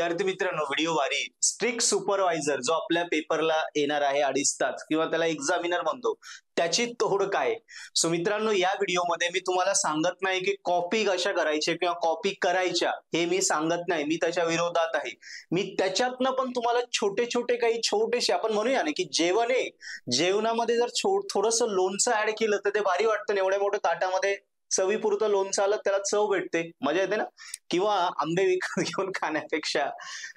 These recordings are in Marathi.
विद्यार्थी मित्रांनो, व्हिडिओ वारी स्ट्रिक्ट सुपरवायझर जो आपल्या पेपरला येणार आहे 2.5 तास किंवा त्याला एक्झामिनर म्हणतो, त्याची तोड काय? सो मित्रांनो, या व्हिडिओमध्ये मी तुम्हाला सांगत नाही की कॉपी कशा करायच्या किंवा कॉपी करायच्या, हे मी सांगत नाही, मी त्याच्या विरोधात आहे. मी त्याच्यातनं पण तुम्हाला छोटे छोटे काही छोटेसे आपण म्हणूया ना की जेवण आहे, जेवणामध्ये जर थोडंसं लोणचं ऍड केलं तर ते भारी वाटतं. एवढ्या मोठ्या ताटामध्ये चवीपुरतं लोणचं आलं, त्याला चव भेटते, मजा येते ना. किंवा आंबे विकत घेऊन खाण्यापेक्षा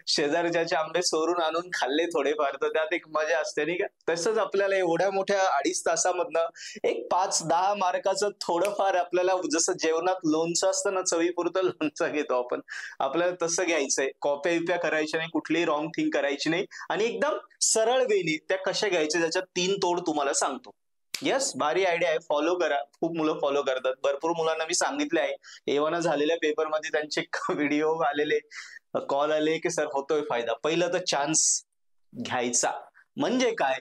शेजारच्याचे आंबे चोरून आणून खाल्ले थोडेफार, तर त्यात एक मजा असते नाही का. तसंच आपल्याला एवढ्या मोठ्या 2.5 तासामधनं एक 5-10 मार्काचं थोडंफार आपल्याला, जसं जेवणात लोणचं असतं ना, चवीपुरतं लोणचं घेतो आपण, आपल्याला तसं घ्यायचंय. कॉप्या विप्या करायच्या नाही, कुठलीही रॉंग थिंग करायची नाही, आणि एकदम सरळ वेनी त्या कशा घ्यायच्या त्याच्यात 3 तोड तुम्हाला सांगतो. येस, भारी आयडिया आहे, फॉलो करा. खूप मुलं फॉलो करतात. भरपूर मुलांना मी सांगितले आहे, एव्हाना झालेल्या पेपरमध्ये त्यांचे व्हिडिओ आलेले, कॉल आले की सर होतोय फायदा. पहिलं तर चान्स घ्यायचा म्हणजे काय,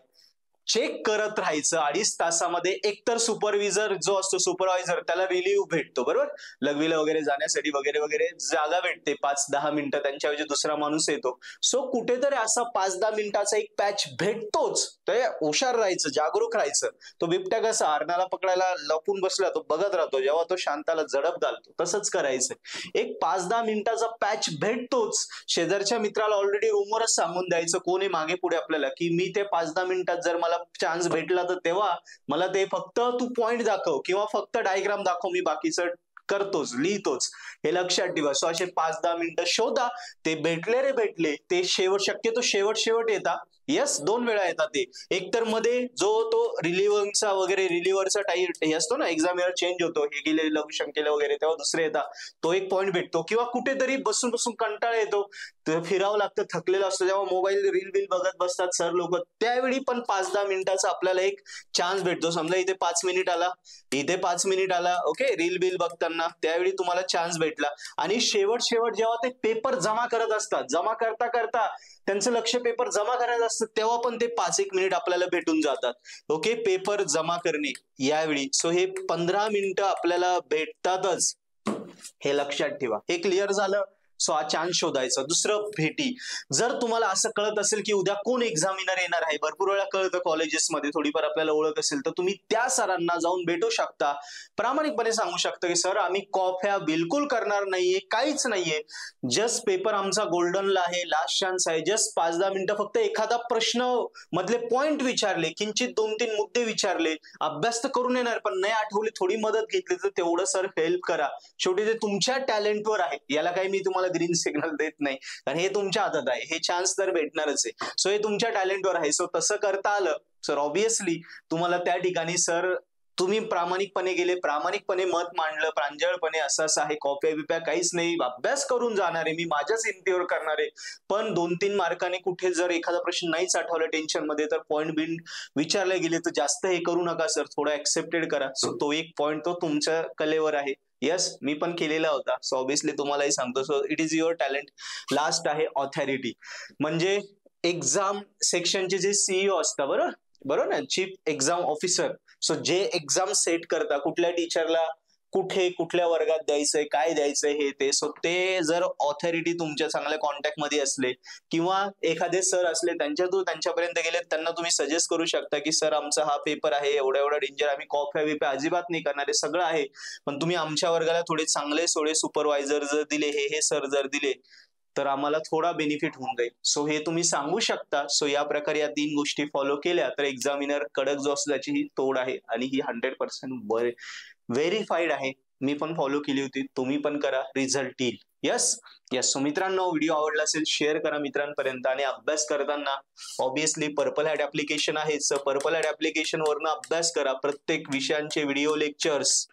चेक करत राहायचं 2.5 तासामध्ये. एकतर सुपरविजर जो असतो, सुपरवायझर, त्याला रिलीव्ह भेटतो, बरोबर, लघवीला वगैरे जाण्यासाठी वगैरे वगैरे जागा भेटते 5-10 मिनिटं, त्यांच्याऐवजी दुसरा माणूस येतो. सो कुठेतरी असा 5-10 मिनिटाचा एक पॅच भेटतोच, तर हुशार राहायचं, जागरूक राहायचं. तो बिबट्या कसा हरणाला पकडायला लपून बसला, तो बघत राहतो, जेव्हा तो शांताला झडप घालतो, तसंच करायचं. एक 5-10 मिनिटाचा पॅच भेटतोच. शेजारच्या मित्राला ऑलरेडी रूमवरच सांगून द्यायचं, कोणी मागे पुढे आपल्याला, की मी ते 5-10 मिनिटात जर मला चान्स भेटला तर तेव्हा मला ते फक्त तू पॉइंट दाखव किंवा फक्त डायग्राम दाखव, मी बाकीचं करतोच, लिहितोच, हे लक्षात ठेवा. सो असे 5-10 मिनिटं शोधा. ते भेटले रे भेटले, ते शक्यतो शेवट येतात. येस, 2 वेळा येतात ते. एक तर मध्ये जो तो रिलिव्हरचा वगैरे, रिलिव्हरचा टाईम हे असतो ना, एक्झामिनर चेंज होतो, हे गेले लघुशंकेला वगैरे, तेव्हा दुसरे येतात, तो एक पॉइंट भेटतो. किंवा कुठेतरी बसून बसून कंटाळा येतो, फिरावं लागतं, थकलेलं असतं, जेव्हा मोबाईल रील बघत बसतात सर लोक, त्यावेळी पण 5-10 मिनिटाचा आपल्याला एक चान्स भेटतो. समजा इथे 5 मिनिट आला, इथे 5 मिनिट आला, ओके, रील बघताना, त्यावेळी तुम्हाला चान्स भेटला. आणि शेवट जेव्हा ते पेपर जमा करत असतात, जमा करता करता त्यांचं लक्ष पेपर जमा करायचं असतं, तेव्हा पण ते 5-1 मिनिट आपल्याला भेटून जातात. ओके, पेपर जमा करणे यावेळी. सो हे 15 मिनिटं आपल्याला भेटतातच, हे लक्षात ठेवा. हे क्लिअर झालं. सो हा चान्स शोधायचा. दुसरं, भेटी. जर तुम्हाला असं कळत असेल की उद्या कोण एक्झामिनर येणार आहे, भरपूर वेळा कळतं कॉलेजेसमध्ये, थोडीफार आपल्याला ओळख असेल तर तुम्ही त्या सरांना जाऊन भेटू शकता. प्रामाणिकपणे सांगू शकता की सर, आम्ही कॉप्या बिलकुल करणार नाहीये, काहीच नाहीये, जस्ट पेपर आमचा गोल्डनला आहे, लास्ट चान्स आहे, जस्ट 5-10 मिनिटं फक्त एखादा प्रश्न मधले पॉइंट विचारले, किंचित 2-3 मुद्दे विचारले, अभ्यास तर करून येणार, पण नाही आठवले, थोडी मदत घेतली तर तेवढं सर हेल्प करा. शेवटी ते तुमच्या टॅलेंटवर आहे, याला काही मी तुम्हाला ग्रीन सिग्नल देत नाही, कारण हे तुमच्या हातात आहे, हे चान्स तर भेटणारच आहे. सो हे तुमच्या टॅलेंटवर आहे. सो तसं करता आलं सर, ऑब्विसली तुम्हाला त्या ठिकाणी सर, तुम्ही प्रामाणिकपणे गेले, प्रामाणिकपणे मत मांडलं, प्रांजळपणे असं असं आहे, कॉप्या बिप्या काहीच नाही, अभ्यास करून जाणार आहे, मी माझ्याच हिमतीवर करणार आहे, पण 2-3 मार्काने कुठे जर एखादा प्रश्न नाहीच आठवला टेन्शन मध्ये, तर पॉइंट बिन विचारले गेले तर जास्त हे करू नका सर, थोडं ऍक्सेप्टेड करा. सो तो एक पॉइंट तो तुमच्या कलेवर आहे. येस, मी पण केलेला होता, सो ऑब्विसली तुम्हालाही सांगतो. So it is your talent. Last आहे ऑथॉरिटी, म्हणजे एक्झाम सेक्शनचे जे सीईओ असतात, बरोबर ना, चीफ एक्झाम ऑफिसर. सो जे एक्झाम सेट करता, कुठल्या टीचरला कुठे कुठल्या वर्गात द्यायचंय, काय द्यायचंय, हे ते. सो ते जर ऑथॉरिटी तुमच्या चांगल्या कॉन्टॅक्ट मध्ये असले किंवा एखादे सर असले, त्यांच्यापर्यंत गेले, त्यांना तुम्ही सजेस्ट करू शकता की सर, आमचा हा पेपर आहे, एवढा एवढा डेंजर, आम्ही कॉप्या बिप्या अजिबात नाही करणार, हे सगळं आहे, पण तुम्ही आमच्या वर्गाला थोडे चांगले सोडे सुपरवायझर जर दिले, हे सर जर दिले, तर आम्हाला थोडा बेनिफिट होऊन जाईल. सो हे तुम्ही सांगू शकता. सो या प्रकारे या 3 गोष्टी फॉलो केल्या तर एक्झामिनर कडक जो असतो त्याची ही तोड आहे, आणि ही 100% व्हेरीफाईड आहे. मी पण फॉलो केली होती, तुम्ही पण करा, रिझल्ट येईल. येस. सो मित्रांनो, व्हिडिओ आवडला असेल शेअर करा मित्रांपर्यंत, आणि अभ्यास करताना ऑब्विसली पर्पल हॅट ऍप्लिकेशन आहे, सो पर्पल हॅट ऍप्लिकेशन वरनं अभ्यास करा. प्रत्येक विषयांचे video lectures,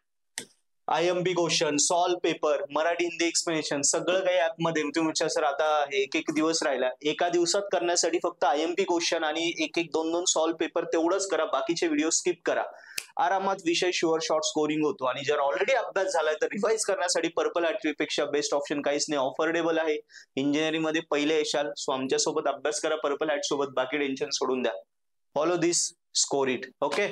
IMP question, solve paper, Marathi Hindi explanation, सगळं काही ऍपमध्ये. तुमच्या सर आता एक दिवस राहिला, एका दिवसात करण्यासाठी फक्त IMP क्वेश्चन आणि 1-2 सॉल्व पेपर तेवढंच करा, बाकीचे व्हिडिओ स्किप करा. आरामात विषय शुअर शॉर्ट स्कोरिंग होतो. आणि जर ऑलरेडी अभ्यास झालाय तर रिवाइज करण्यासाठी पर्पल हॅटपेक्षा बेस्ट ऑप्शन काहीच नाही. ऑफर्डेबल आहे, इंजिनिअरिंग मध्ये पहिले येशाल. सो आमच्यासोबत अभ्यास करा पर्पल हॅट सोबत, बाकी टेन्शन सोडून द्या. Follow this, score it. Okay.